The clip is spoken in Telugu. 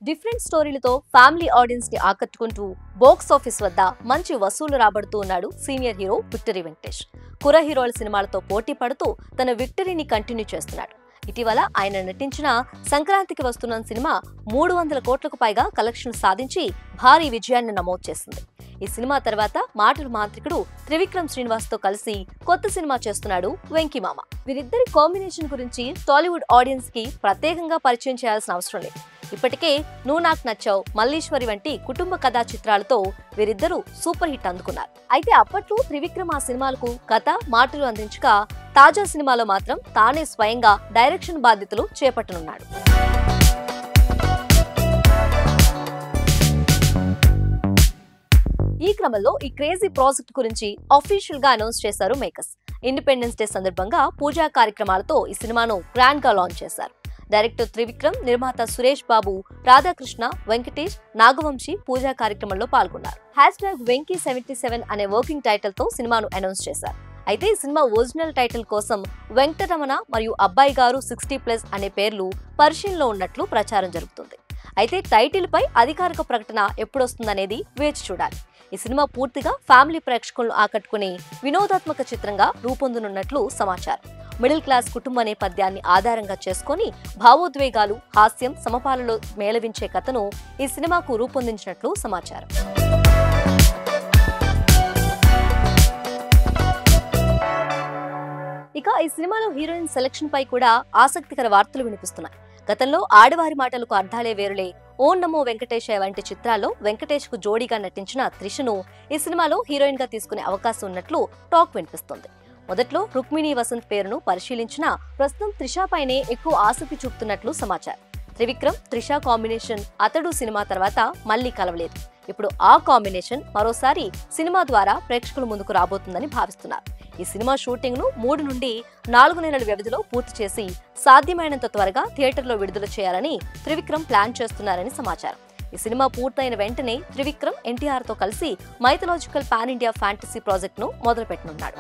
డిఫరెంట్ స్టోరీలతో ఫ్యామిలీ ఆడియన్స్ ని ఆకట్టుకుంటూ బాక్స్ ఆఫీస్ వద్ద మంచి వసూలు రాబడుతూ ఉన్నాడు సీనియర్ హీరో విక్టరీ వెంకటేష్. కుర హీరోల సినిమాలతో పోటీ పడుతూ తన విక్టరీని కంటిన్యూ చేస్తున్నాడు. ఇటీవల ఆయన నటించిన సంక్రాంతికి వస్తున్న సినిమా 300 కోట్లకు పైగా కలెక్షన్లు సాధించి భారీ విజయాన్ని నమోదు చేసింది. ఈ సినిమా తర్వాత మాటల మాంత్రికుడు త్రివిక్రమ్ శ్రీనివాస్ తో కలిసి కొత్త సినిమా చేస్తున్నాడు వెంకీ మామ. వీరిద్దరి కాంబినేషన్ గురించి టాలీవుడ్ ఆడియన్స్ కి ప్రత్యేకంగా పరిచయం చేయాల్సిన అవసరం లేదు. ఇప్పటికే నువ్వు నాకు నచ్చావు, మల్లీశ్వరి వంటి కుటుంబ కథా చిత్రాలతో వీరిద్దరూ సూపర్ హిట్ అందుకున్నారు. అయితే అప్పట్లో త్రివిక్రమ్ ఆ సినిమాలకు కథ మాటలు అందించగా తాజా సినిమాలో మాత్రం తానే స్వయంగా డైరెక్షన్ బాధ్యతలు చేపట్టనున్నాడు. ఈ క్రమంలో ఈ క్రేజీ ప్రాజెక్ట్ గురించి అఫీషియల్ గా అనౌన్స్ చేశారు మేకర్స్. ఇండిపెండెన్స్ డే సందర్భంగా పూజా కార్యక్రమాలతో ఈ సినిమాను గ్రాండ్ గా లాంచ్ చేశారు. డైరెక్టర్ త్రివిక్రమ్, నిర్మాత సురేష్ బాబు, రాధాకృష్ణ, వెంకటేష్, నాగవంశీ పూజా కార్యక్రమంలో పాల్గొన్నారు. #Venki77 అనే వర్కింగ్ టైటిల్ తో సినిమాను అనౌన్స్ చేశారు. అయితే ఈ సినిమా ఒరిజినల్ టైటిల్ కోసం వెంకటరమణ మరియు అబ్బాయి గారు 60+ అనే పేర్లు పరిశీలనలో ఉన్నట్లు ప్రచారం జరుగుతుంది. అయితే టైటిల్ పై అధికారిక ప్రకటన ఎప్పుడొస్తుందనేది వేచి చూడాలి. ఈ సినిమా పూర్తిగా ఫ్యామిలీ ప్రేక్షకులను ఆకట్టుకునే వినోదాత్మక చిత్రంగా రూపొందనున్నట్లు సమాచారం. మిడిల్ క్లాస్ కుటుంబ నేపథ్యాన్ని ఆధారంగా చేసుకుని భావోద్వేగాలు, హాస్యం, సమపాలలో మేళవించే కథను ఈ సినిమాకు రూపొందించినట్లు సమాచారం. ఇక ఈ సినిమాలో హీరోయిన్ సెలక్షన్ పై కూడా ఆసక్తికర వార్తలు వినిపిస్తున్నాయి. గతంలో ఆడవారి మాటలకు అర్థాలే వేరులే, ఓం నమో వెంకటేశ వంటి చిత్రాల్లో వెంకటేష్ కు జోడీగా నటించిన త్రిషను ఈ సినిమాలో హీరోయిన్ గా తీసుకునే అవకాశం ఉన్నట్లు టాక్ వినిపిస్తుంది. మొదట్లో రుక్మిణి వసంత్ పేరును పరిశీలించినా ప్రస్తుతం త్రిషపైనే ఎక్కువ ఆసక్తి చూపుతున్నట్లు సమాచారం. త్రివిక్రమ్, త్రిష కాంబినేషన్ అతడు సినిమా తర్వాత మళ్లీ కలవలేదు. ఇప్పుడు ఆ కాంబినేషన్ మరోసారి సినిమా ద్వారా ప్రేక్షకుల ముందుకు రాబోతుందని భావిస్తున్నారు. ఈ సినిమా షూటింగ్ ను 3 నుండి 4 నెలల వ్యవధిలో పూర్తి చేసి సాధ్యమైనంత త్వరగా థియేటర్లో విడుదల చేయాలని త్రివిక్రమ్ ప్లాన్ చేస్తున్నారని సమాచారం. ఈ సినిమా పూర్తయిన వెంటనే త్రివిక్రమ్ ఎన్టీఆర్ తో కలిసి mythological pan India fantasy project ను మొదలుపెట్టనున్నాడు.